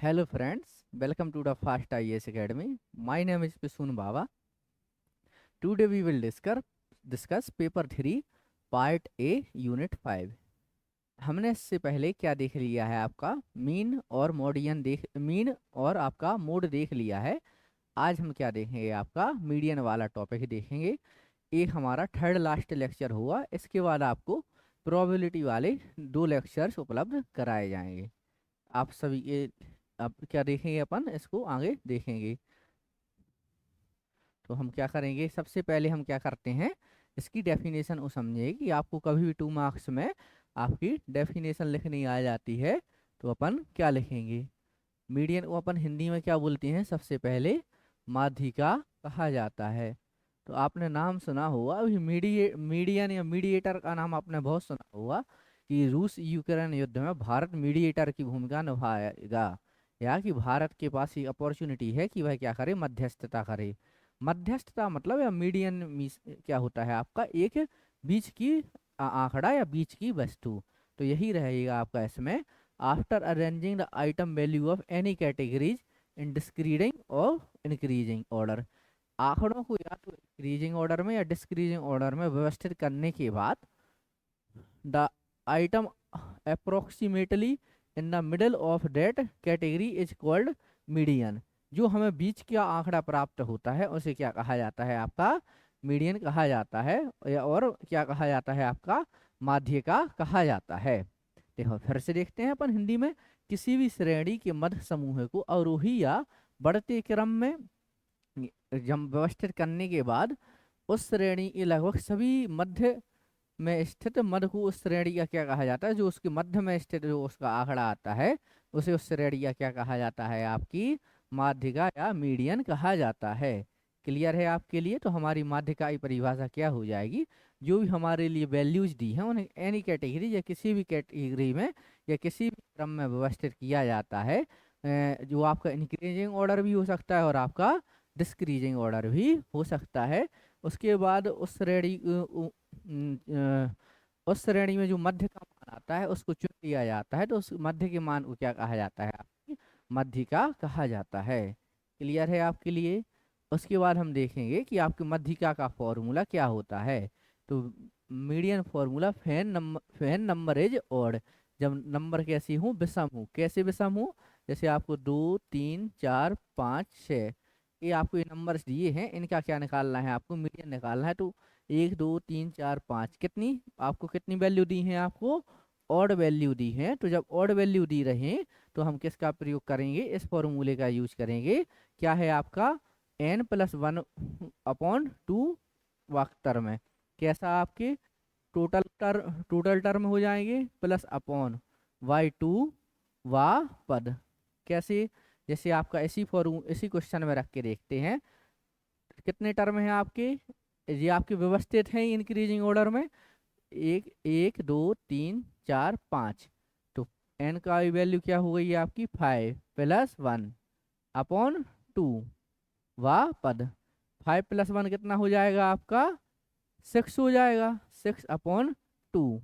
Hello friends, welcome to the Fast IAS Academy. My name is Pisun Baba. Today we will discuss paper 3 part A unit 5. हमने इससे पहले क्या देख लिया है आपका मीन और आपका मोड देख लिया है। आज हम क्या देखेंगे आपका मीडियन वाला टॉपिक देखेंगे। एक हमारा थर्ड लास्ट लेक्चर हुआ, इसके बाद आपको प्रोबेबिलिटी वाले 2 लेक्चर्स उपलब्ध कराए जाएंगे। आप सभी ये अब क्या देखेंगे, अपन इसको आगे देखेंगे। तो हम क्या करेंगे, सबसे पहले हम क्या करते हैं, इसकी डेफिनेशन को समझिए कि आपको कभी भी 2 मार्क्स में आपकी डेफिनेशन लिखनी आ जाती है तो अपन क्या लिखेंगे। मीडियन को अपन हिंदी में क्या बोलते हैं, सबसे पहले माध्यिका कहा जाता है। तो आपने नाम सुना होगा अभी मीडियन या मीडिएटर का नाम आपने बहुत सुना होगा कि रूस यूक्रेन युद्ध में भारत मीडिएटर की भूमिका निभाएगा, या कि भारत के पास ये अपॉर्चुनिटी है कि वह क्या करे, मध्यस्थता करे। मध्यस्थता मतलब या मीडियन क्या होता है आपका, एक बीच की आंकड़ा या बीच की वस्तु। तो यही रहेगा आपका इसमें। After arranging the item value of any categories इन डिस्क्रीजिंग और इंक्रीजिंग ऑर्डर, आंकड़ों को या तो इंक्रीजिंग ऑर्डर में या डिस्क्रीजिंग ऑर्डर में व्यवस्थित करने के बाद the item approximately in the middle of that category is called median. जो हमें बीच का आंकड़ा प्राप्त होता है उसे क्या कहा जाता है, आपका मीडियन कहा जाता है, और क्या कहा जाता है, आपका माध्यिका कहा जाता है। देखो फिर से देखते हैं अपन हिंदी में। किसी भी श्रेणी के मध्य समूह को अवरोही या बढ़ते क्रम में जब व्यवस्थित करने के बाद उस श्रेणी के लगभग सभी मध्य में स्थित मध्य को उस श्रेणी का क्या कहा जाता है, जो उसके मध्य में स्थित जो उसका आंकड़ा आता है उसे उस श्रेणी का क्या कहा जाता है, आपकी माध्यिका या मीडियन कहा जाता है। क्लियर है आपके लिए। तो हमारी माध्यिका की परिभाषा क्या हो जाएगी, जो भी हमारे लिए वैल्यूज दी हैं उन्हें एनी कैटेगरी या किसी भी कैटेगरी में या किसी भी क्रम में व्यवस्थित किया जाता है। जो आपका इंक्रीजिंग ऑर्डर भी हो सकता है और आपका डिस्क्रीजिंग ऑर्डर भी हो सकता है। उसके बाद उस श्रेणी में जो मध्य का मान आता है उसको चुन लिया जाता है, तो उस मध्य के मान को क्या कहा जाता है, आपकी मध्यिका कहा जाता है। क्लियर है आपके लिए। उसके बाद हम देखेंगे कि आपकी मध्यिका का फॉर्मूला क्या होता है। तो median formula fan number is odd, जब नंबर कैसी हूँ, विषम हूँ। कैसे विषम हूँ, जैसे आपको 2 3 4 5 6 ये आपको ये नंबर्स दिए हैं, इनका क्या निकालना है, आपको मीडियन निकालना है। तो 1 2 3 4 5 कितनी आपको कितनी वैल्यू दी है, आपको ऑड वैल्यू दी है। तो जब ऑड वैल्यू दी रहे तो हम किसका प्रयोग करेंगे, इस फॉर्मूले का यूज करेंगे। क्या है आपका n+1/2 वाक टर्म है। कैसा आपके टोटल टर्म हो जाएंगे प्लस अपॉन y2 वा पद। कैसे, जैसे आपका इसी क्वेश्चन में रख के देखते हैं कितने टर्म हैं आपके। ये आपके व्यवस्थित हैं इंक्रीजिंग ऑर्डर में, 1 1 2 3 4 5। तो n का वैल्यू क्या हो गई है आपकी 5+1/2 वा पद। 5+1 कितना हो जाएगा आपका 6 हो जाएगा। 6/2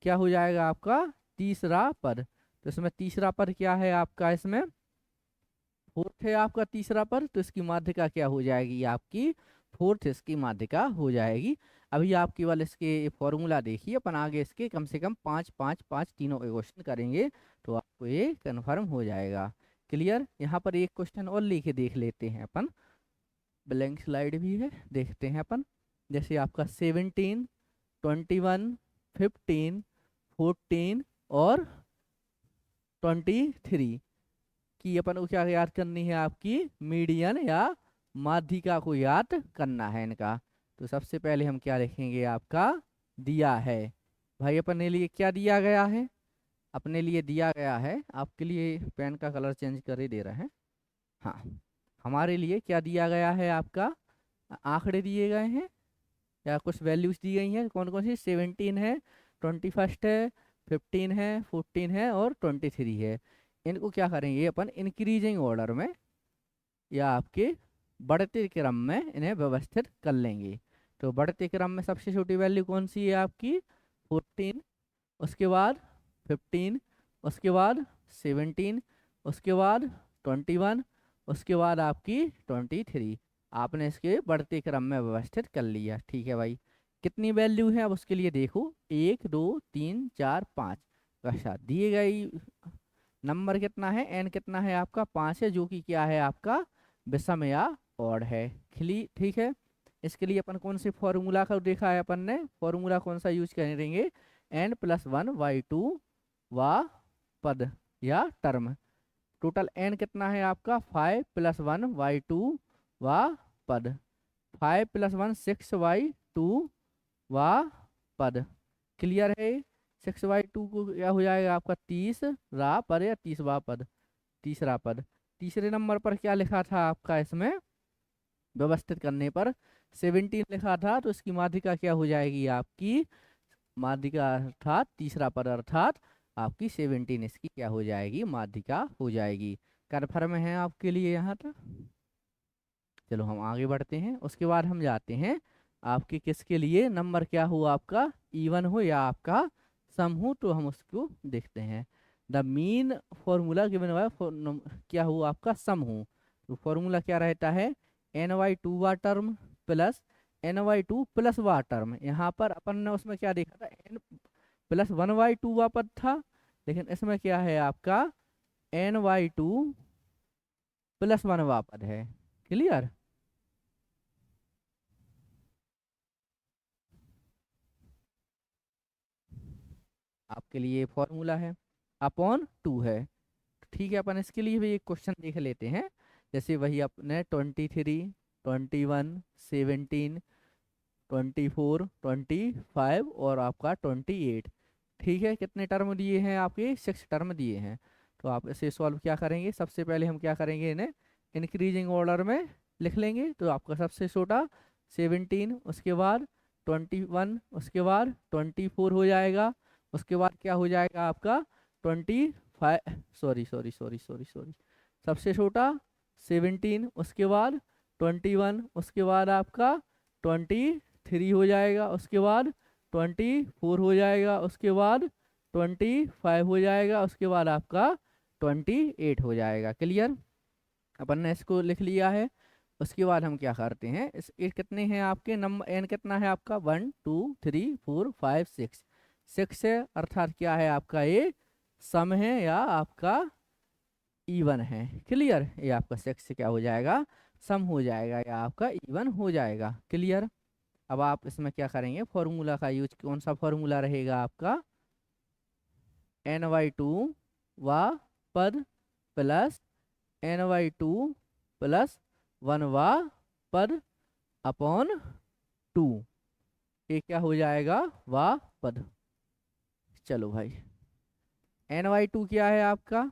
क्या हो जाएगा आपका तीसरा पद। तो इसमें तीसरा पद क्या है आपका, इसमें फोर्थ है आपका तीसरा पद, तो इसकी माध्यिका क्या हो जाएगी, आपकी फोर्थ इसकी माध्यिका हो जाएगी। अभी आप केवल इसके फॉर्मूला देखिए, अपन आगे इसके कम से कम 5 5 5 तीनों के क्वेश्चन करेंगे तो आपको ये कन्फर्म हो जाएगा। क्लियर। यहाँ पर एक क्वेश्चन और लिखे देख लेते हैं अपन, ब्लैंक स्लाइड भी है, देखते हैं अपन। जैसे आपका 17 21 15 14 और 23 कि अपन को क्या याद करनी है, आपकी मीडियन या माध्यिका को याद करना है इनका। तो सबसे पहले हम क्या लिखेंगे, आपका दिया है भाई अपने लिए क्या दिया गया है, अपने लिए दिया गया है। आपके लिए पेन का कलर चेंज कर ही दे रहे हैं। हाँ, हमारे लिए क्या दिया गया है, आपका आंकड़े दिए गए हैं या कुछ वैल्यूज दी गई हैं। कौन कौन सी, 17 है, 21 है, 15 है, 14 है और 23 है। इनको क्या करेंगे अपन इंक्रीजिंग ऑर्डर में या आपके बढ़ते क्रम में इन्हें व्यवस्थित कर लेंगे। तो बढ़ते क्रम में सबसे छोटी वैल्यू कौन सी है आपकी 14, उसके बाद 15, उसके बाद 17, उसके बाद 21, उसके बाद आपकी 23। आपने इसके बढ़ते क्रम में व्यवस्थित कर लिया। ठीक है भाई, कितनी वैल्यू है अब उसके लिए देखो, 1 2 3 4 5। अच्छा, दिए गई नंबर कितना है, एन कितना है आपका 5 है, जो कि क्या है आपका विषम या ऑड है। ठीक है, इसके लिए अपन कौन से फॉर्मूला का देखा है, अपन ने फॉर्मूला कौन सा यूज करेंगे, n+1/2 व पद या टर्म। टोटल एन कितना है आपका 5+1/2 व पद, 5+1 6/2 व पद। क्लियर है, 6/2 को क्या हो जाएगा आपका 30रा पद या 30वां पद, तीसरा पद। तीसरे नंबर पर क्या लिखा था आपका, इसमें व्यवस्थित करने पर 17 लिखा था, तो इसकी माध्यिका क्या हो जाएगी आपकी, माध्यिका अर्थात तीसरा पद अर्थात आपकी 17 इसकी क्या हो जाएगी, माध्यिका हो जाएगी। कन्फर्म है आपके लिए यहाँ तक। चलो हम आगे बढ़ते हैं, उसके बाद हम जाते हैं आपके किसके लिए, नंबर क्या हो आपका इवन हो या आपका सम हो, तो हम उसको देखते हैं। The mean formula given by क्या हो आपका सम हो, तो फॉर्मूला क्या रहता है, n/2 वा टर्म प्लस n/2 प्लस वा टर्म। यहाँ पर अपन ने उसमें क्या देखा था, n+1/2 वा पद था, लेकिन इसमें क्या है आपका n/2 +1 वा पद है। क्लियर, आपके लिए फॉर्मूला है अपॉन 2 है। ठीक है, अपन इसके लिए भी एक क्वेश्चन देख लेते हैं। जैसे वही अपने 23, 21, 17, 24, 25 और आपका 28। ठीक है, कितने टर्म दिए हैं आपके, 6 टर्म दिए हैं। तो आप इसे सॉल्व क्या करेंगे, सबसे पहले हम क्या करेंगे, इन्हें इंक्रीजिंग ऑर्डर में लिख लेंगे। तो आपका सबसे छोटा 17, उसके बाद 21, उसके बाद 24 हो जाएगा, उसके बाद क्या हो जाएगा आपका 25, sorry sorry sorry sorry sorry, सबसे छोटा 17, उसके बाद 21, उसके बाद आपका 23 हो जाएगा, उसके बाद 24 हो जाएगा, उसके बाद 25 हो जाएगा, उसके बाद आपका 28 हो जाएगा। क्लियर, अपन ने इसको लिख लिया है। उसके बाद हम क्या करते हैं, ये कितने हैं आपके नंबर, एन कितना है आपका 1 2 3 4 5 6, 6 है, अर्थात क्या है आपका ये सम है या आपका इवन है। क्लियर, ये आपका 6 से क्या हो जाएगा, सम हो जाएगा या आपका इवन हो जाएगा। क्लियर, अब आप इसमें क्या करेंगे, फॉर्मूला का यूज, कौन सा फॉर्मूला रहेगा आपका, n/2 व पद प्लस n/2 प्लस 1 व पद अपॉन 2, ये क्या हो जाएगा व पद। चलो भाई, n/2 क्या है आपका,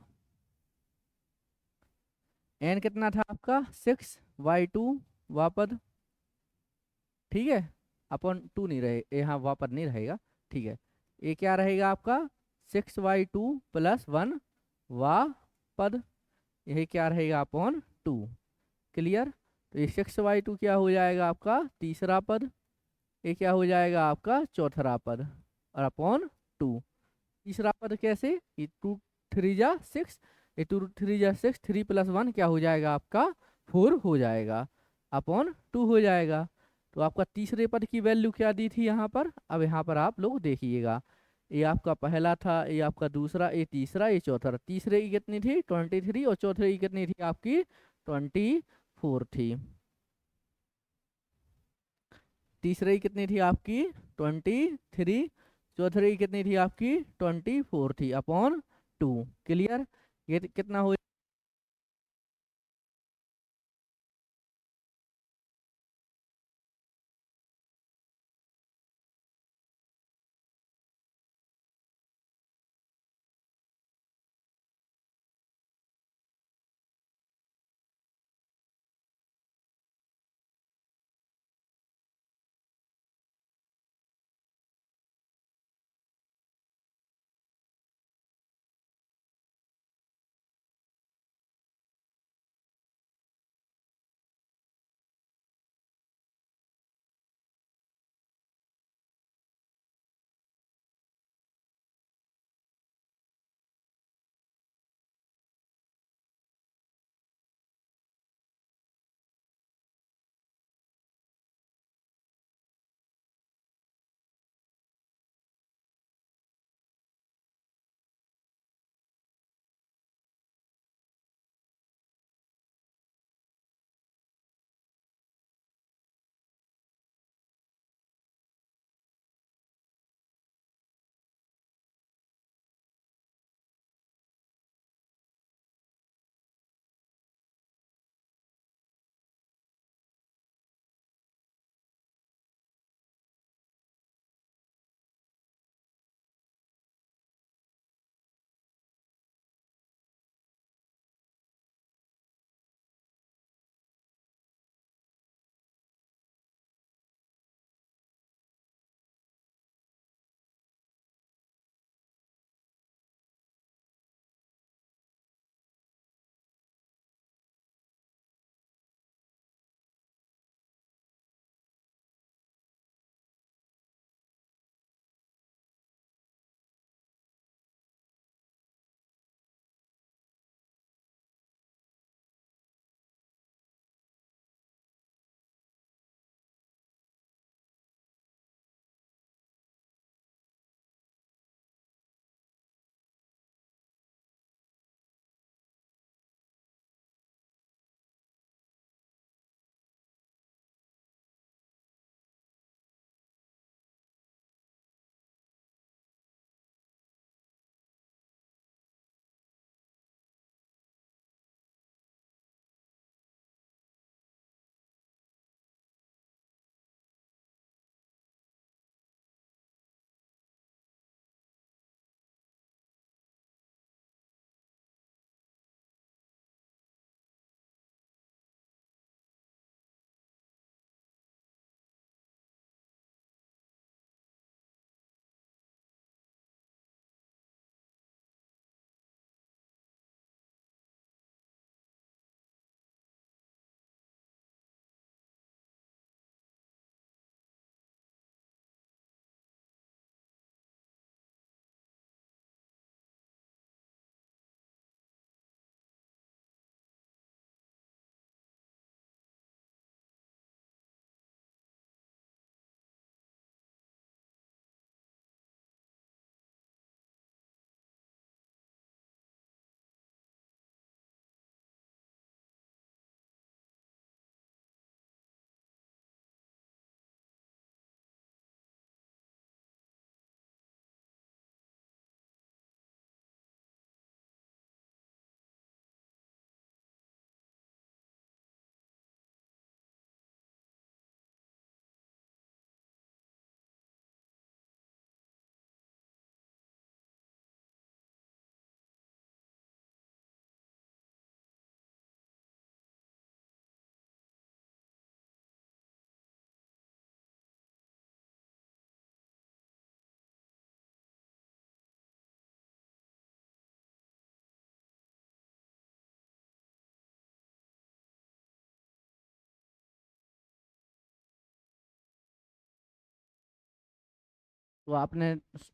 n कितना था आपका 6/2 व पद। ठीक है, अपॉन 2 नहीं रहे, यहाँ व पद नहीं रहेगा। ठीक है, ये क्या रहेगा आपका 6/2 प्लस 1 व पद, यही क्या रहेगा अपॉन 2। क्लियर, तो ये 6/2 क्या हो जाएगा आपका तीसरा पद, ये क्या हो जाएगा आपका चौथा पद, और अपॉन 2। तीसरा पद कैसे, ये 2 3 जा 6, ये 2 3 जा 6, 3+1 क्या हो जाएगा आपका 4 हो जाएगा, अपॉन 2 हो जाएगा। तो आपका तीसरे पद की वैल्यू क्या दी थी यहाँ पर, अब यहाँ पर आप लोग देखिएगा, ये आपका पहला था, ये आपका दूसरा, ये तीसरा, ये चौथा। तीसरे की कितनी थी 23 और चौथे की कितनी थी आपकी 24 थी। तीसरे की कितनी थी आपकी 23, चौथे की कितनी थी आपकी 24 थी, अपॉन 2। क्लियर, ये कितना हो तो आपने,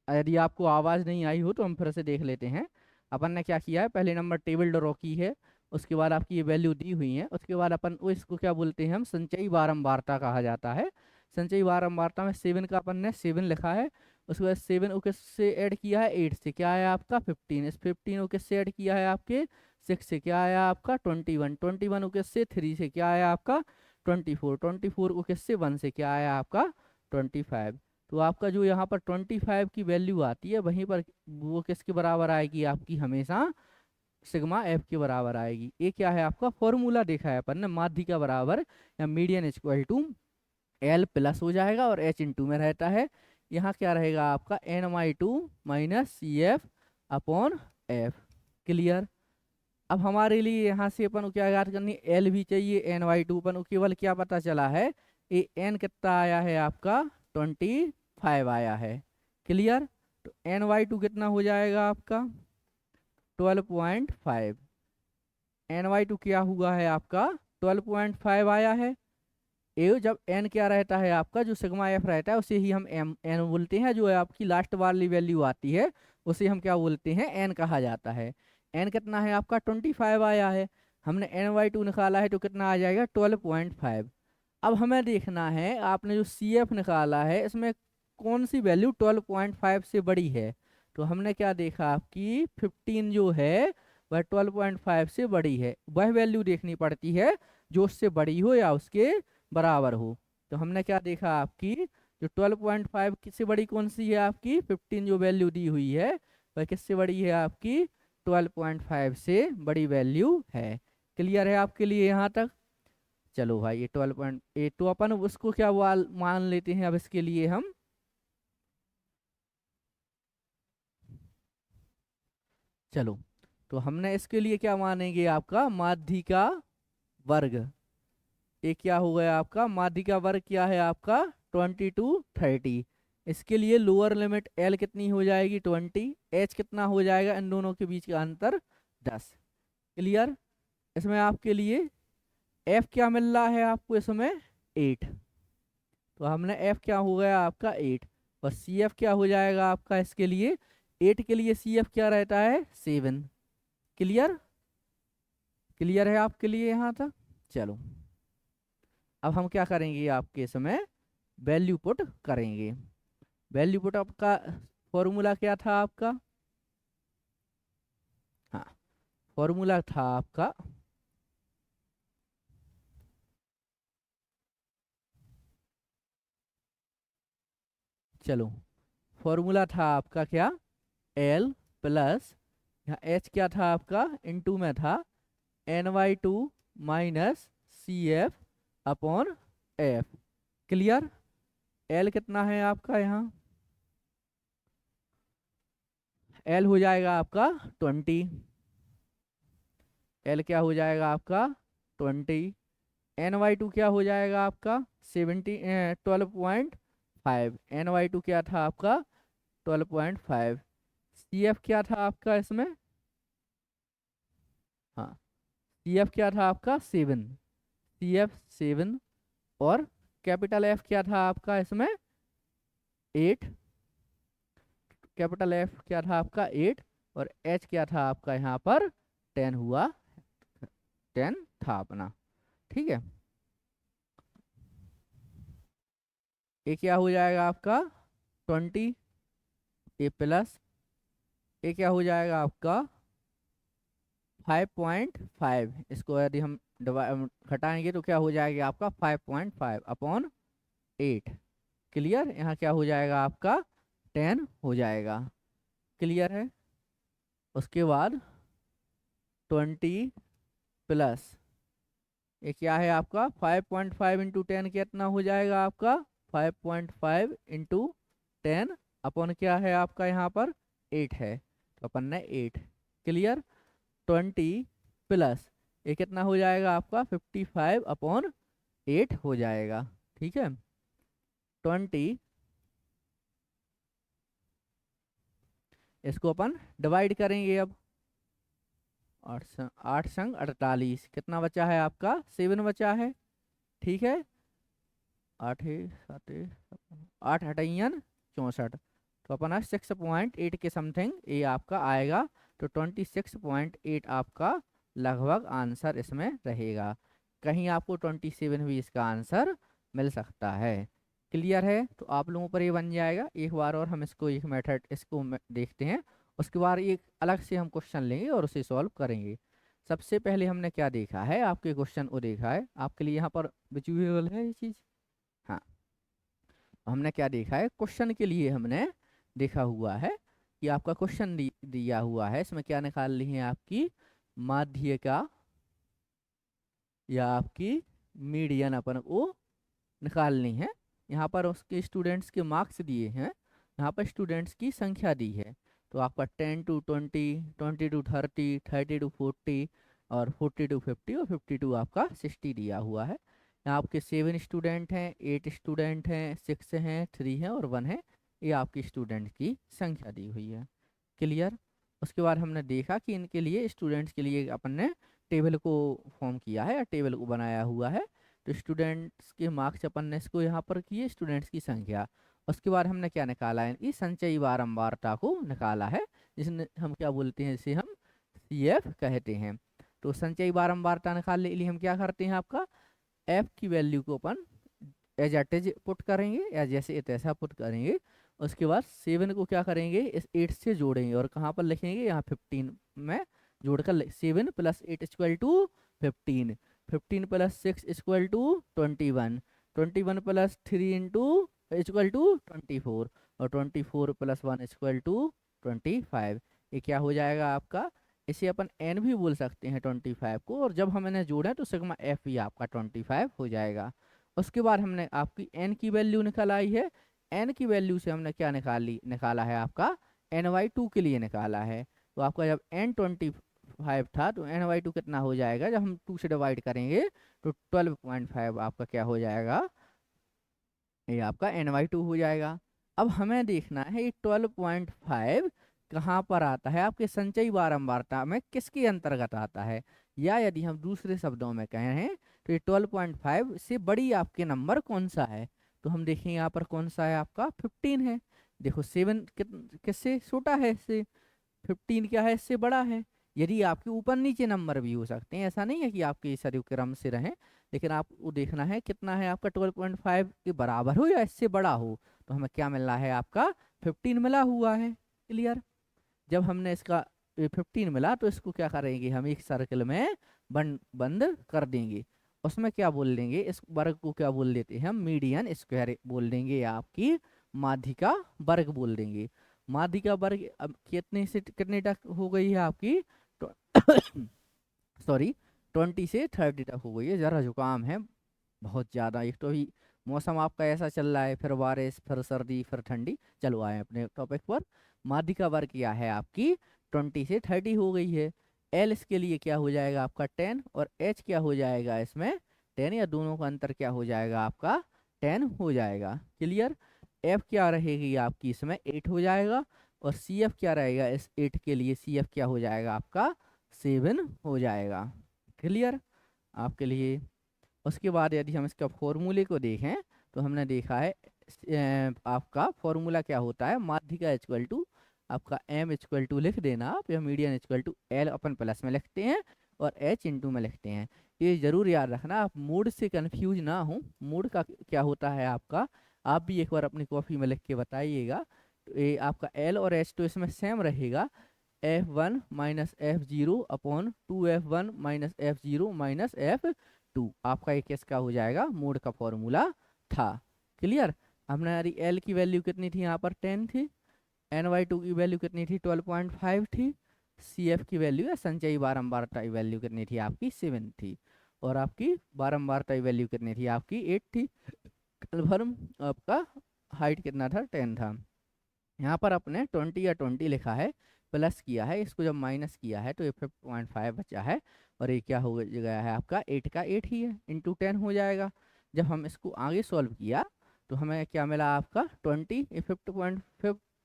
यदि आपको आवाज़ नहीं आई हो तो हम फिर से देख लेते हैं। अपन ने क्या किया है, पहले नंबर टेबल ड्रॉ की है, उसके बाद आपकी ये वैल्यू दी हुई है, उसके बाद अपन वो इसको क्या बोलते हैं, हम संचयी बारंबारता कहा जाता है। संचयी बारंबारता में 7 का अपन ने 7 लिखा है, उसके बाद 7 को किससे ऐड किया है, 8 से, क्या है आपका 15, इस 15 को किससे ऐड किया है आपके 6 से, क्या आया आपका 21, 21 को किससे 3 से, क्या आया आपका 24, 24 को किससे 1 से, क्या आया आपका 25। तो आपका जो यहाँ पर 25 की वैल्यू आती है वहीं पर वो किसके बराबर आएगी आपकी, हमेशा सिग्मा एफ के बराबर आएगी। ये क्या है आपका फॉर्मूला देखा है अपन ने, माध्य का बराबर या median equal to L plus हो जाएगा और एच इंटू में रहता है। यहाँ क्या रहेगा आपका NY2 minus C F upon F. Clear. अब हमारे लिए यहाँ से अपन को क्या याद करनी, एल भी चाहिए, NY2 अपन को केवल क्या पता चला है, ये एन कितना आया है आपका 25 आया है। क्लियर। तो NY2 कितना हो जाएगा आपका 12.5। NY2 क्या हुआ है आपका 12.5 आया है। ए जब एन क्या रहता है आपका, जो सिग्मा एफ रहता है उसे ही हम एम एन बोलते हैं, जो है आपकी लास्ट वाली वैल्यू आती है उसे हम क्या बोलते हैं, एन कहा जाता है। एन कितना है आपका 25 आया है, हमने NY2 निकाला है तो कितना आ जाएगा 12.5। अब हमें देखना है आपने जो सी एफ निकाला है इसमें कौन सी वैल्यू 12.5 से बड़ी है। तो हमने क्या देखा आपकी 15 जो है वह 12.5 से बड़ी है, वह वैल्यू देखनी पड़ती है जो उससे बड़ी हो या उसके बराबर हो। तो हमने क्या देखा आपकी जो 12.5 से बड़ी कौन सी है आपकी 15, जो वैल्यू दी हुई है वह किससे बड़ी है आपकी 12.5 से बड़ी वैल्यू है। क्लियर है आपके लिए यहाँ तक। चलो भाई ये 12.8 तो अपन उसको क्या मान लेते हैं अब इसके लिए हम, चलो तो हमने इसके लिए क्या मानेंगे आपका माध्य का वर्ग। ये क्या हो गया आपका माध्य का वर्ग, क्या है आपका 20 to 30। इसके लिए लोअर लिमिट एल कितनी हो जाएगी 20, एच कितना हो जाएगा इन दोनों के बीच का अंतर 10। क्लियर। इसमें आपके लिए एफ क्या मिल रहा है आपको इसमें 8, तो हमने एफ क्या हो गया आपका 8, और सी एफ क्या हो जाएगा आपका इसके लिए 8 के लिए सी एफ क्या रहता है 7। क्लियर। क्लियर है आपके लिए यहाँ तक। चलो अब हम क्या करेंगे आपके समय वैल्यू पुट करेंगे। वैल्यू पुट आपका फॉर्मूला क्या था आपका, हाँ फॉर्मूला था आपका, चलो फॉर्मूला था आपका क्या एल प्लस, यहाँ एच क्या था आपका इनटू में था NY2 minus C F upon F. Clear. L कितना है आपका यहाँ, एल हो जाएगा आपका 20, एल क्या हो जाएगा आपका 20, NY2 क्या हो जाएगा आपका 12.5, NY2 क्या था आपका 12.5, सी एफ क्या था आपका इसमें, हाँ सी एफ क्या था आपका 7, सी एफ 7, और कैपिटल एफ क्या था आपका इसमें 8, कैपिटल एफ क्या था आपका 8, और एच क्या था आपका यहाँ पर 10 हुआ, 10 था अपना। ठीक है। ये क्या हो जाएगा आपका 20, ए प्लस ये क्या हो जाएगा आपका 5.5, इसको यदि हम घटाएंगे तो क्या हो जाएगा आपका 5.5 अपॉन 8। क्लियर। यहाँ क्या हो जाएगा आपका 10 हो जाएगा। क्लियर है। उसके बाद 20 प्लस ये क्या है आपका 5.5 इंटू 10 कितना हो जाएगा आपका 5.5 इंटू 10 अपॉन क्या है आपका यहाँ पर 8 है, तो अपन ने 8। क्लियर। 20 प्लस ये कितना हो जाएगा आपका 55 अपॉन 8 हो जाएगा। ठीक है। 20, इसको अपन डिवाइड करेंगे अब, 8 संग 48 कितना बचा है आपका 7 बचा है। ठीक है। 8 7 8 8 64, तो अपना 6.8 के समथिंग ये आपका आएगा। तो 26.8 आपका लगभग आंसर इसमें रहेगा। कहीं आपको 27 भी इसका आंसर मिल सकता है। क्लियर है? तो आप लोगों पर ये बन जाएगा। एक बार और हम इसको एक मेथड इसको देखते हैं, उसके बाद एक अलग से हम क्वेश्चन लेंगे और उसे सॉल्व करेंगे। सबसे पहले हमने क्या देखा है, आपके क्वेश्चन को देखा है, आपके लिए यहाँ पर विजुअल है ये चीज़। हाँ, हमने क्या देखा है, क्वेश्चन के लिए हमने देखा हुआ है कि आपका क्वेश्चन दिया हुआ है, इसमें क्या निकाल ली है आपकी माध्यिका या आपकी मीडियन अपन को निकालनी है। यहाँ पर उसके स्टूडेंट्स के मार्क्स दिए हैं, यहाँ पर स्टूडेंट्स की संख्या दी है। तो आपका 10 to 20, 20 to 30, 30 to 40 और 40 to 50 और 50 to आपका 60 दिया हुआ है। यहाँ आपके 7 स्टूडेंट हैं, 8 स्टूडेंट हैं, 6 हैं, 3 हैं और 1 है। ये आपकी स्टूडेंट की संख्या दी हुई है। क्लियर? उसके बाद हमने देखा कि इनके लिए स्टूडेंट्स के लिए अपन ने टेबल को फॉर्म किया है या टेबल को बनाया हुआ है। तो स्टूडेंट्स के मार्क्स अपन ने इसको यहाँ पर किए, स्टूडेंट्स की संख्या। उसके बाद हमने क्या निकाला है, इनकी संचयी बारंबारता को निकाला है, जिसने हम क्या बोलते हैं, इसे हम CF कहते हैं। तो संचयी बारंबारता निकालने के लिए हम क्या करते हैं, आपका F की वैल्यू को अपन एज इट इज पुट करेंगे या जैसे तैसा पुट करेंगे। उसके बाद 7 को क्या करेंगे, इस 8 से जोड़ेंगे और कहाँ पर लिखेंगे, यहाँ 15 में जोड़कर 7 + 8 = 15, 15 + 6 = 21, 21 + 3 = 24 और 24 + 1 = 25। ये क्या हो जाएगा आपका, इसे अपन n भी बोल सकते हैं 25 को, और जब हम इन्हें जोड़ें तो सिग्मा f भी आपका 25 हो जाएगा। उसके बाद हमने आपकी n की वैल्यू निकाल आई है। n की वैल्यू से हमने क्या निकाला है, आपका n/2 के लिए निकाला है। तो आपका जब n 25 था तो n/2 कितना हो जाएगा, जब हम 2 से डिवाइड करेंगे तो 12.5 आपका क्या हो जाएगा, ये आपका n/2 हो जाएगा। अब हमें देखना है ये 12.5 कहाँ पर आता है, आपके संचयी बारंबारता में किसके अंतर्गत आता है, या यदि हम दूसरे शब्दों में कहें तो ये 12.5 से बड़ी आपके नंबर कौन सा है। तो हम देखें यहाँ पर कौन सा है, आपका 15 है। देखो 7 किससे छोटा है, इससे 15 क्या है, इससे बड़ा है। यदि आपके ऊपर नीचे नंबर भी हो सकते हैं, ऐसा नहीं है कि आपके सरी क्रम से रहें, लेकिन आपको देखना है कितना है आपका 12.5 के बराबर हो या इससे बड़ा हो। तो हमें क्या मिल रहा है, आपका 15 मिला हुआ है। क्लियर? जब हमने इसका 15 मिला तो इसको क्या करेंगे, हम एक सर्कल में बंद कर देंगे। उसमें क्या बोल देंगे, इस वर्ग को क्या बोल देते हैं हम, मीडियन स्क्वायर बोल देंगे, या आपकी माध्यिका वर्ग बोल देंगे। माध्यिका वर्ग अब कितने से कितने तक हो गई है आपकी, सॉरी 20 से 30 तक हो गई है। ज़रा जुकाम है बहुत ज़्यादा, एक तो अभी मौसम आपका ऐसा चल रहा है, फिर बारिश, फिर सर्दी, फिर ठंडी। चलो आए अपने टॉपिक पर। माध्यिका वर्ग क्या है आपकी 20 से 30 हो गई है। L इसके लिए क्या हो जाएगा आपका 10 और H क्या हो जाएगा इसमें 10, या दोनों का अंतर क्या हो जाएगा आपका 10 हो जाएगा। क्लियर? F क्या रहेगी आपकी इसमें 8 हो जाएगा, और CF क्या रहेगा इस 8 के लिए, CF क्या हो जाएगा आपका 7 हो जाएगा। क्लियर आपके लिए? उसके बाद यदि हम इसका फॉर्मूले को देखें तो हमने देखा है आपका फॉर्मूला क्या होता है, माध्यिका इक्वल टू आपका m इक्वल टू लिख देना आप, या median equal to L upon plus में लिखते हैं और H इंटू में लिखते हैं। ये जरूर याद रखना, आप मूड से कंफ्यूज ना हो। मूड का क्या होता है आपका, आप भी एक बार अपनी कॉपी में लिख के बताइएगा। तो ये आपका L और H तो इसमें सेम रहेगा, F1 - F0 upon 2F1 - F0 - F2 आपका एक इसका हो जाएगा मोड का फॉर्मूला था। क्लियर? हमने यारी L की वैल्यू कितनी थी, यहाँ पर 10 थी, n/2 की वैल्यू कितनी थी 12.5 थी, CF की वैल्यू या संचयी बारंबारता की वैल्यू कितनी थी आपकी 7 थी, और आपकी बारंबारता की वैल्यू कितनी थी आपकी 8 थी। कन्फर्म आपका हाइट कितना था 10 था। यहाँ पर अपने 20 या 20 लिखा है, प्लस किया है, इसको जब माइनस किया है तो ये 5.5 बचा है, और ये क्या हो गया है आपका 8 का 8 ही है, इंटू 10 हो जाएगा। जब हम इसको आगे सॉल्व किया तो हमें क्या मिला आपका 20,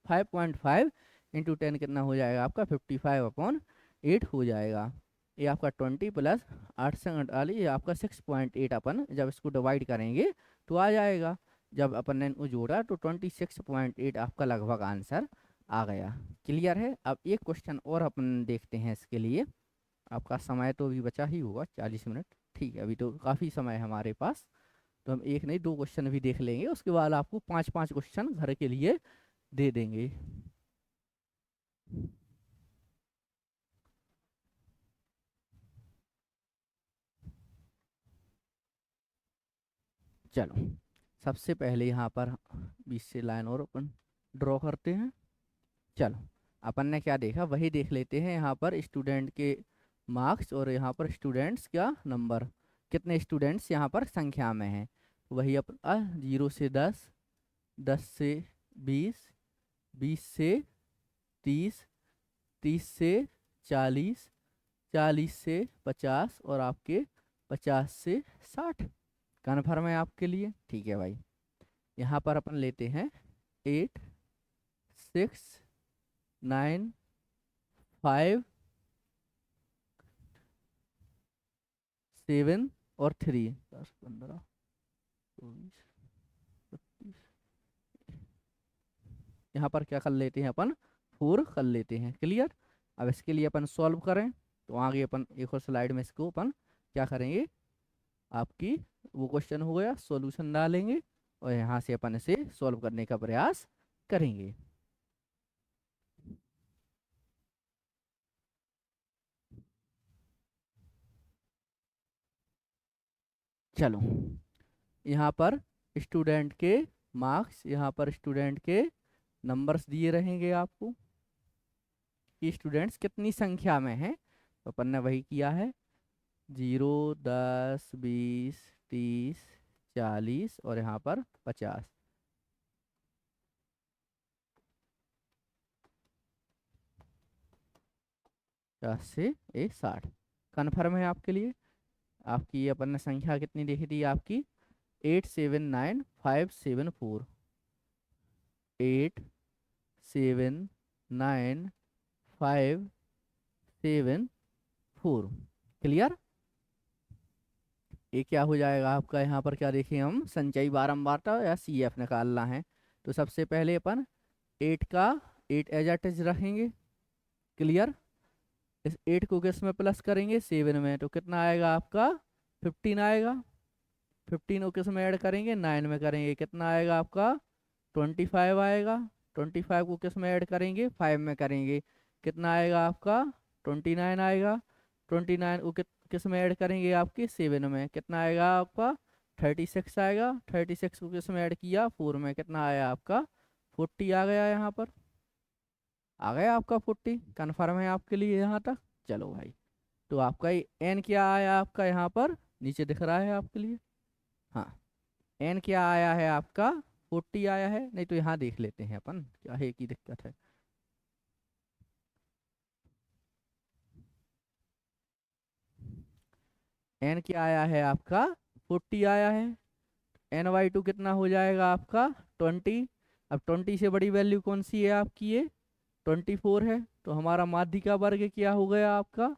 5.5 इंटू 10 कितना हो जाएगा आपका 55/8 हो जाएगा। ये आपका 20 + 8 से 48, ये आपका 6.8 अपन जब इसको डिवाइड करेंगे तो आ जाएगा। जब अपन ने इनको जोड़ा तो 26.8 आपका लगभग आंसर आ गया। क्लियर है। अब एक क्वेश्चन और अपन देखते हैं इसके लिए। आपका समय तो अभी बचा ही होगा 40 मिनट। ठीक है, अभी तो काफ़ी समय है हमारे पास। तो हम एक नहीं दो क्वेश्चन भी देख लेंगे, उसके बाद आपको 5-5 क्वेश्चन घर के लिए दे देंगे। चलो, सबसे पहले यहाँ पर 20 से लाइन और अपन ड्रॉ करते हैं। चलो, अपन ने क्या देखा वही देख लेते हैं। यहाँ पर स्टूडेंट के मार्क्स और यहाँ पर स्टूडेंट्स का नंबर, कितने स्टूडेंट्स यहाँ पर संख्या में हैं। वही अपन 0 से 10, 10 से 20, 20 से 30, 30 से 40, 40 से 50 और आपके 50 से 60। कन्फर्म है आपके लिए। ठीक है भाई, यहाँ पर अपन लेते हैं 8, 6, 9, 5, 7 और 3, 10, 15, 24, 25। यहाँ पर क्या कर लेते हैं अपन, 4 कर लेते हैं। क्लियर। अब इसके लिए अपन सॉल्व करें तो आगे अपन एक और स्लाइड में इसको अपन क्या करेंगे, आपकी वो क्वेश्चन हो गया, सॉल्यूशन डालेंगे और यहाँ से अपन इसे सॉल्व करने का प्रयास करेंगे। चलो, यहाँ पर स्टूडेंट के मार्क्स, यहाँ पर स्टूडेंट के नंबर्स दिए रहेंगे आपको कि स्टूडेंट्स कितनी संख्या में हैं। तो अपन ने वही किया है, 0, 10, 20, 30, 40 और यहाँ पर 50। 50 से 60। कन्फर्म है आपके लिए। आपकी ये अपन ने संख्या कितनी देखी थी आपकी, 879574। 879574। क्लियर। ये क्या हो जाएगा आपका, यहाँ पर क्या देखें हम, संचयी बारंबारता या CF निकालना है। तो सबसे पहले अपन 8 का 8 एज इट इज रखेंगे। क्लियर। इस 8 को किस में प्लस करेंगे, 7 में, तो कितना आएगा आपका, 15 आएगा। 15 को किस में ऐड करेंगे, 9 में करेंगे, कितना आएगा आपका, 25 आएगा। 25 को किस में ऐड करेंगे, 5 में करेंगे, कितना आएगा आपका, 29 आएगा। 29 को किस में ऐड करेंगे, आपके 7 में, कितना आएगा आपका, 36 आएगा। 36 को किस में ऐड किया, 4 में, कितना आया आपका, 40 आ गया। यहाँ पर आ गया आपका 40। कन्फर्म है आपके लिए यहाँ तक। चलो भाई, तो आपका एन क्या आया आपका, यहाँ पर नीचे दिख रहा है आपके लिए। हाँ, एन क्या आया है आपका, 40 आया है। नहीं तो यहाँ देख लेते हैं अपन, क्या है की दिक्कत है। एन क्या आया है आपका, 40 आया है। NY2 कितना हो जाएगा आपका, 20। अब 20 से बड़ी वैल्यू कौन सी है आपकी, ये 24 है। तो हमारा माध्य का वर्ग क्या हो गया आपका,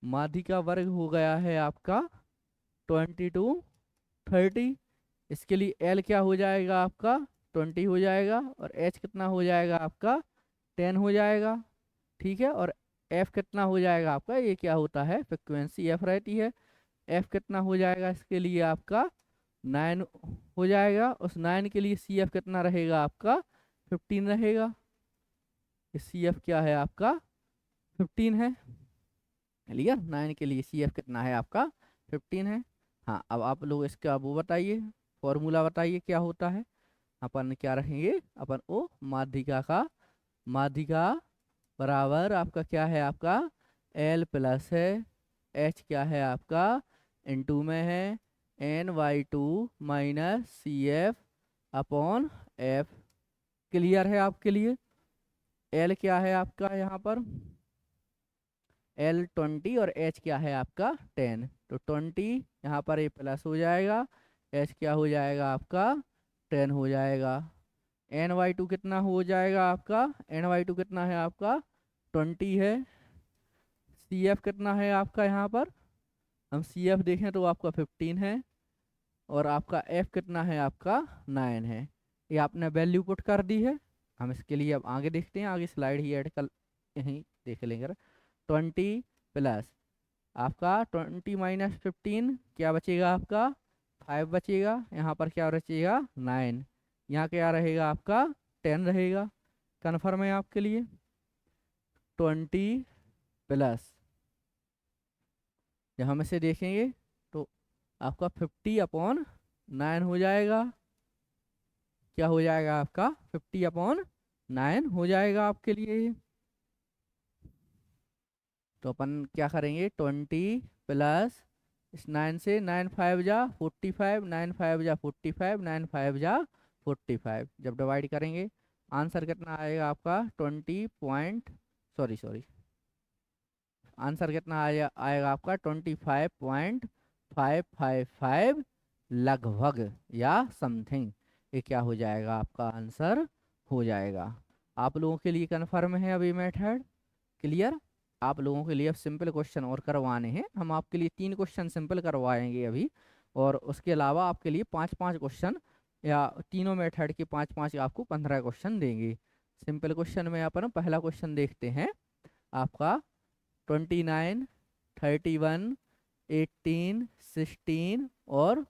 माध्य का वर्ग हो गया है आपका 22, 30। इसके लिए L क्या हो जाएगा आपका, 20 हो जाएगा और H कितना हो जाएगा आपका, 10 हो जाएगा। ठीक है। और F कितना हो जाएगा आपका, ये क्या होता है, फ्रिक्वेंसी F रहती है। F कितना हो जाएगा इसके लिए आपका, 9 हो जाएगा। उस 9 के लिए CF कितना रहेगा आपका, 15 रहेगा। CF क्या है आपका, 15 है। क्लियर। 9 के लिए CF कितना है आपका, 15 है। हाँ, अब आप लोग इसका वो बताइए, फॉर्मूला बताइए क्या होता है। अपन क्या रखेंगे, अपन ओ माध्यिका का, माध्यिका बराबर आपका क्या है आपका, L प्लस है, H क्या है आपका, N2 में है, NY2 minus CF upon F। Clear है आपके लिए। L क्या है आपका यहाँ पर, L 20 और H क्या है आपका 10। तो 20 यहाँ पर ये प्लस हो जाएगा, H क्या हो जाएगा आपका 10 हो जाएगा। NY2 कितना हो जाएगा आपका, NY2 कितना है आपका 20 है। CF कितना है आपका यहाँ पर हम सी एफ देखें तो आपका 15 है, और आपका एफ कितना है, आपका 9 है। ये आपने वैल्यू पुट कर दी है। हम इसके लिए अब आगे देखते हैं, आगे स्लाइड ही ऐड कर, यहीं देख लेंगे। 20 प्लस आपका 20 माइनस 15 क्या बचेगा, आपका 5 बचेगा। यहाँ पर क्या बचेगा, 9। यहाँ क्या रहेगा, आपका 10 रहेगा। कन्फर्म है आपके लिए। 20 प्लस, जब हम इसे देखेंगे तो आपका 50/9 हो जाएगा। क्या हो जाएगा, आपका 50/9 हो जाएगा आपके लिए। तो अपन क्या करेंगे, 20 प्लस इस 9 से 9 5 जा 45, 9 5 जा 45, 9 5 जा 45, जब डिवाइड करेंगे आंसर कितना आएगा आपका 20 पॉइंट, सॉरी सॉरी, आंसर कितना आएगा आपका 25.555 लगभग या समथिंग। ये क्या हो जाएगा, आपका आंसर हो जाएगा। आप लोगों के लिए कन्फर्म है अभी मेथड क्लियर। आप लोगों के लिए अब सिंपल क्वेश्चन और करवाने हैं। हम आपके लिए 3 क्वेश्चन सिंपल करवाएंगे अभी, और उसके अलावा आपके लिए 5-5 क्वेश्चन, या तीनों मेथड के 5-5, आपको 15 क्वेश्चन देंगे। सिंपल क्वेश्चन में अपन पहला क्वेश्चन देखते हैं आपका 29, 31, 18, 16 और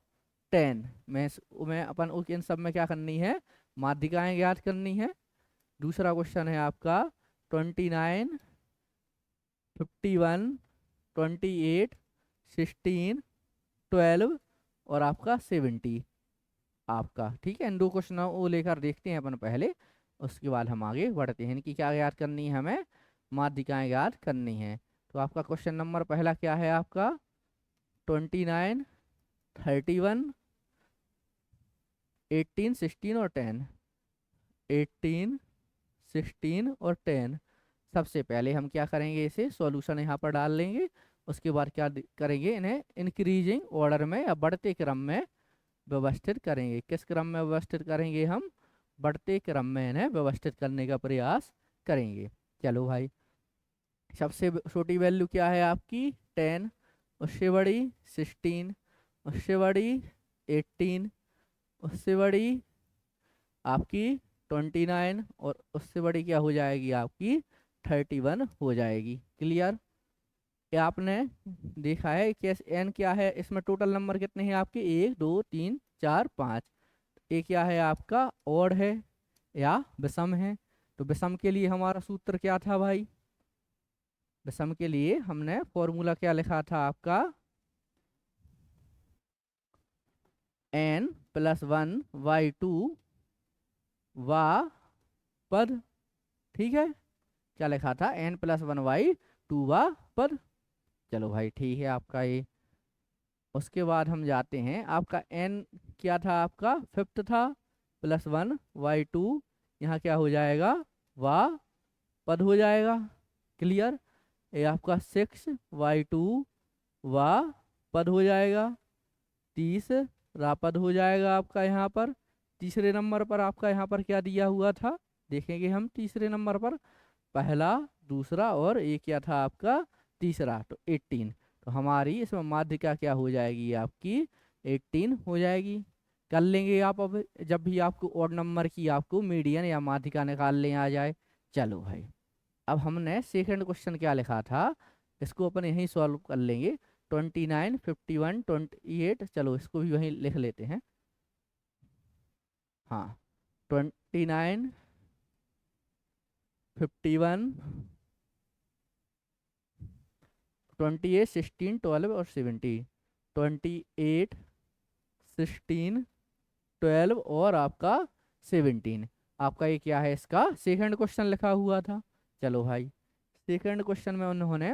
10 में अपन इन सब में क्या करनी है, माध्यिकाएं ज्ञात करनी है। दूसरा क्वेश्चन है आपका 29, 51, 28, 16, 12 और आपका 70 आपका। ठीक है, इन 2 क्वेश्चनों को लेकर देखते हैं अपन पहले, उसके बाद हम आगे बढ़ते हैं। इनकी क्या याद करनी है, हमें माध्यिकाएं याद करनी है। तो आपका क्वेश्चन नंबर पहला क्या है, आपका 29, 31, 18, 16 और 10। 18, 16 और 10। सबसे पहले हम क्या करेंगे, इसे सॉल्यूशन यहाँ पर डाल लेंगे। उसके बाद क्या करेंगे, इन्हें इंक्रीजिंग ऑर्डर में या बढ़ते क्रम में व्यवस्थित करेंगे। किस क्रम में व्यवस्थित करेंगे, हम बढ़ते क्रम में इन्हें व्यवस्थित करने का प्रयास करेंगे। चलो भाई, सबसे छोटी वैल्यू क्या है आपकी 10, उससे बड़ी 16, उससे बड़ी 18, उससे बड़ी आपकी 29, और उससे बड़ी क्या हो जाएगी, आपकी 31 हो जाएगी। क्लियर। ये आपने देखा है कि एन क्या है, इसमें टोटल नंबर कितने हैं आपके, 1 2 3 4 5। ये क्या है, आपका ओड है या विषम है। तो विषम के लिए हमारा सूत्र क्या था भाई, विषम के लिए हमने फॉर्मूला क्या लिखा था आपका, n+1/2 वा पद। ठीक है, क्या लिखा था, n+1/2 वा पद। चलो भाई ठीक है आपका ये। उसके बाद हम जाते हैं, आपका n क्या था, आपका 5th था, +1/2, यहाँ क्या हो जाएगा, वा पद हो जाएगा। क्लियर। ये आपका 6/2 वा पद हो जाएगा। 30 पद हो जाएगा आपका यहाँ पर। तीसरे नंबर पर आपका यहाँ पर क्या दिया हुआ था, देखेंगे हम तीसरे नंबर पर, पहला, दूसरा और एक क्या था आपका तीसरा, तो 18। तो हमारी इसमें माध्यिका क्या हो जाएगी, आपकी 18 हो जाएगी। कर लेंगे आप अब, जब भी आपको ऑड नंबर की आपको मीडियन या माध्यिका निकालने आ जाए। चलो भाई, अब हमने सेकंड क्वेश्चन क्या लिखा था, इसको अपन यहीं सॉल्व कर लेंगे। 29, 51, 28, चलो इसको भी वहीं लिख लेते हैं। हाँ, 29, 51, 28, 16, 12 और 70। 28, 16, 12 और आपका 17। आपका ये क्या है, इसका सेकंड क्वेश्चन लिखा हुआ था। चलो भाई, सेकंड क्वेश्चन में उन्होंने,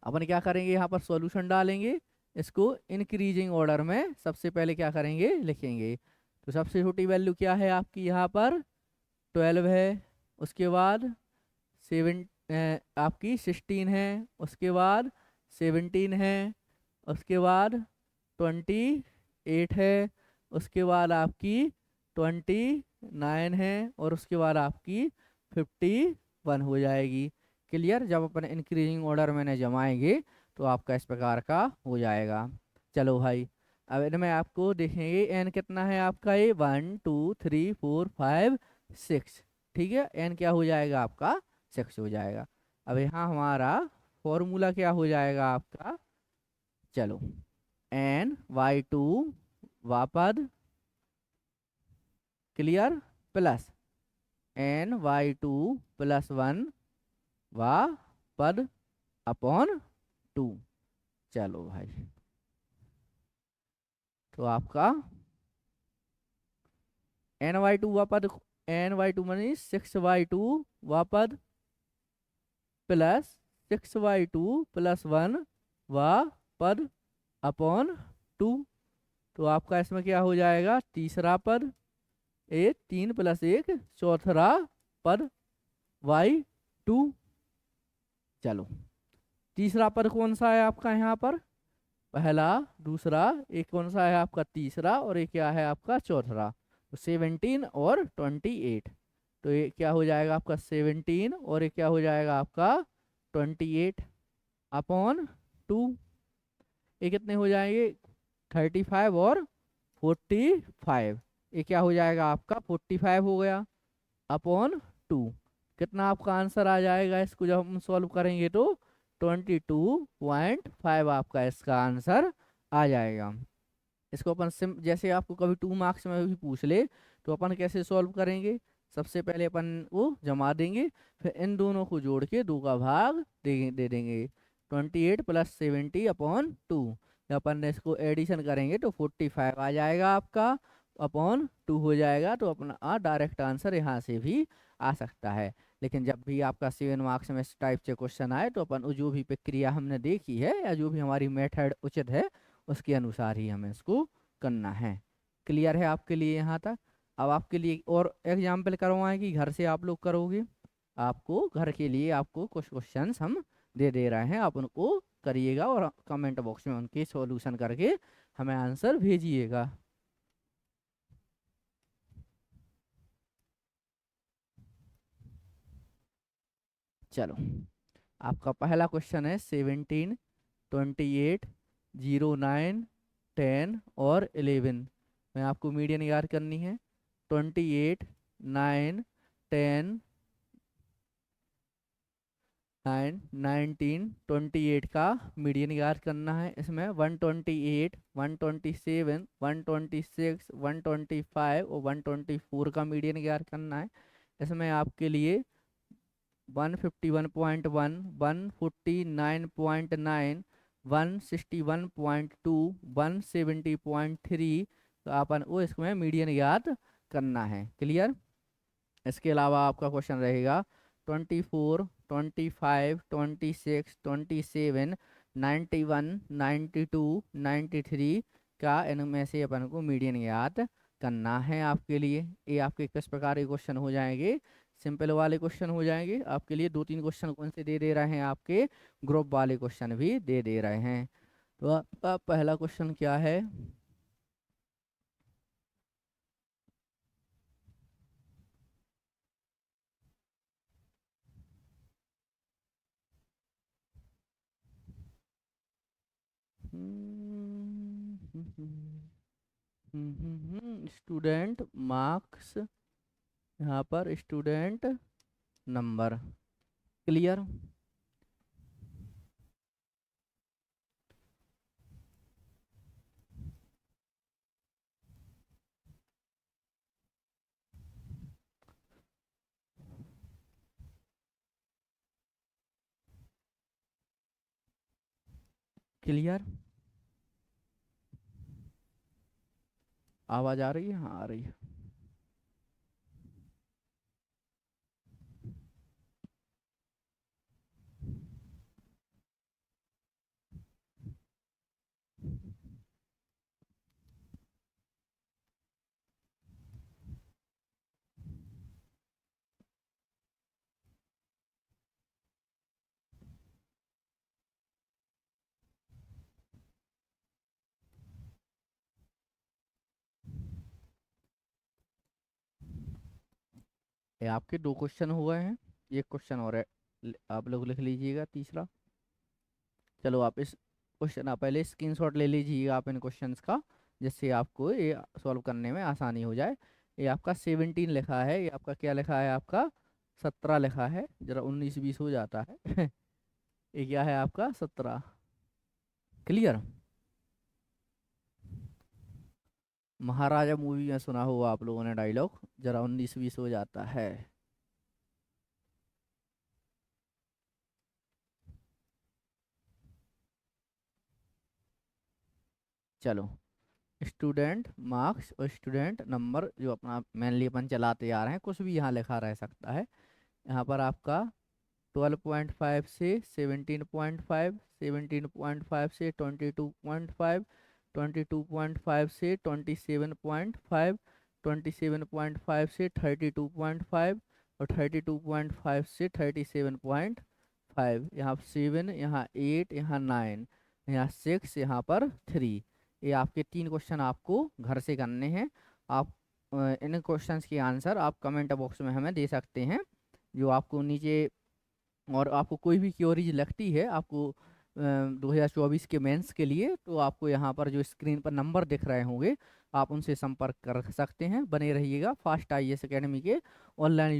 अपन क्या करेंगे, यहाँ पर सॉल्यूशन डालेंगे। इसको इंक्रीजिंग ऑर्डर में सबसे पहले क्या करेंगे, लिखेंगे। तो सबसे छोटी वैल्यू क्या है आपकी, यहाँ पर 12 है। उसके बाद 7 आपकी 16 है। उसके बाद 17 है। उसके बाद 28 है। उसके बाद आपकी 29 है। और उसके बाद आपकी 51 हो जाएगी। क्लियर। जब अपन इंक्रीजिंग ऑर्डर में जमाएंगे तो आपका इस प्रकार का हो जाएगा। चलो भाई, अब इनमें आपको देखेंगे एन कितना है आपका, ये 1 2 3 4 5 6। ठीक है, एन क्या हो जाएगा आपका, 6 हो जाएगा। अब यहाँ हमारा फॉर्मूला क्या हो जाएगा आपका, चलो, n/2 वापद, क्लियर, प्लस n/2 +1 वापद अपॉन 2। चलो भाई, तो आपका n/2 वापद, n/2 मानी 6/2 वापद प्लस 6/2 +1 वापद अपॉन 2। तो आपका इसमें क्या हो जाएगा, तीसरा पद, 3 + 1 चौथा पद y2। चलो, तीसरा पद कौन सा है आपका यहाँ पर, पहला, दूसरा, एक कौन सा है आपका तीसरा, और एक क्या है आपका चौथा। तो 17 और 28। तो ये क्या हो जाएगा आपका 17, और ये क्या हो जाएगा आपका 28 अपॉन 2। ये कितने हो जाएंगे, 35 और 45। ये क्या हो जाएगा आपका 45 हो गया अपॉन 2। कितना आपका आंसर आ जाएगा, इसको जब हम सॉल्व करेंगे तो 22.5 आपका इसका आंसर आ जाएगा। इसको अपन सिम, जैसे आपको कभी 2 मार्क्स में भी पूछ ले तो अपन कैसे सॉल्व करेंगे, सबसे पहले अपन वो जमा देंगे, फिर इन दोनों को जोड़ के 2 का भाग दे देंगे। 28 + 70 अपॉन 2। जब अपन ने इसको एडिशन करेंगे तो 45 आ जाएगा आपका अपॉन 2 हो जाएगा। तो अपना डायरेक्ट आंसर यहाँ से भी आ सकता है। लेकिन जब भी आपका 7 मार्क्स में इस टाइप से क्वेश्चन आए तो अपन जो भी प्रक्रिया हमने देखी है या जो भी हमारी मेथड उचित है उसके अनुसार ही हमें इसको करना है। क्लियर है आपके लिए यहाँ तक। अब आपके लिए और एग्जाम्पल करवाएं कि घर से आप लोग करोगे, आपको घर के लिए आपको कुछ क्वेश्चंस हम दे रहे हैं, आप उनको करिएगा और कमेंट बॉक्स में उनके सॉल्यूशन करके हमें आंसर भेजिएगा। चलो, आपका पहला क्वेश्चन है 17, 28, 09, 10 और 11 में आपको मीडियन याद करनी है। 28, 9, 10, 19, 28 का मीडियन याद करना है। इसमें 128, 127, 126, 125 और 124 का मीडियन याद करना है। इसमें आपके लिए 151.1, 149.9, 161.2, 170.3 तो अपन वो इसमें मीडियन याद करना है। क्लियर। इसके अलावा आपका क्वेश्चन रहेगा 24, 25, 26, 27, 91, 92, 93 का इनमें से अपन को मीडियन याद करना है आपके लिए। ये आपके किस प्रकार के क्वेश्चन हो जाएंगे, सिंपल वाले क्वेश्चन हो जाएंगे आपके लिए। 2-3 क्वेश्चन कौन से दे रहे हैं आपके, ग्रुप वाले क्वेश्चन भी दे रहे हैं। तो आपका पहला क्वेश्चन क्या है, स्टूडेंट मार्क्स, यहाँ पर स्टूडेंट नंबर। क्लियर। क्लियर, आवाज आ रही है, हाँ आ रही है। ये आपके 2 क्वेश्चन हुए हैं, एक क्वेश्चन और है, आप लोग लिख लीजिएगा तीसरा। चलो आप इस क्वेश्चन आप पहले स्क्रीनशॉट ले लीजिए आप इन क्वेश्चंस का, जिससे आपको ये सॉल्व करने में आसानी हो जाए। ये आपका 17 लिखा है, ये आपका क्या लिखा है, आपका 17 लिखा है, जरा 19-20 हो जाता है। ये क्या है आपका 17। क्लियर। महाराजा मूवी में सुना होगा आप लोगों ने डायलॉग, जरा 19-20 हो जाता है। चलो, स्टूडेंट मार्क्स और स्टूडेंट नंबर जो अपना मेनली अपन चलाते आ रहे हैं, कुछ भी यहाँ लिखा रह सकता है। यहाँ पर आपका 12.5 से 17.5, 17.5 से 22.5, 22.5 से 27.5, 27.5 से 32.5 और 32.5 से 37.5। यहाँ 7, यहाँ 8, यहाँ 9, यहाँ 6, यहाँ पर 3। ये आपके 3 क्वेश्चन आपको घर से करने हैं। आप इन क्वेश्चंस के आंसर आप कमेंट बॉक्स में हमें दे सकते हैं, जो आपको नीचे। और आपको कोई भी क्योरीज लगती है आपको 2024 के मेंस के लिए, तो आपको यहाँ पर जो स्क्रीन पर नंबर दिख रहे होंगे, आप उनसे संपर्क कर सकते हैं। बने रहिएगा फास्ट आईएएस एकेडमी के ऑनलाइन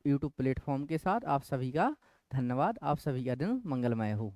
यूट्यूब प्लेटफॉर्म के साथ। आप सभी का धन्यवाद। आप सभी का दिन मंगलमय हो।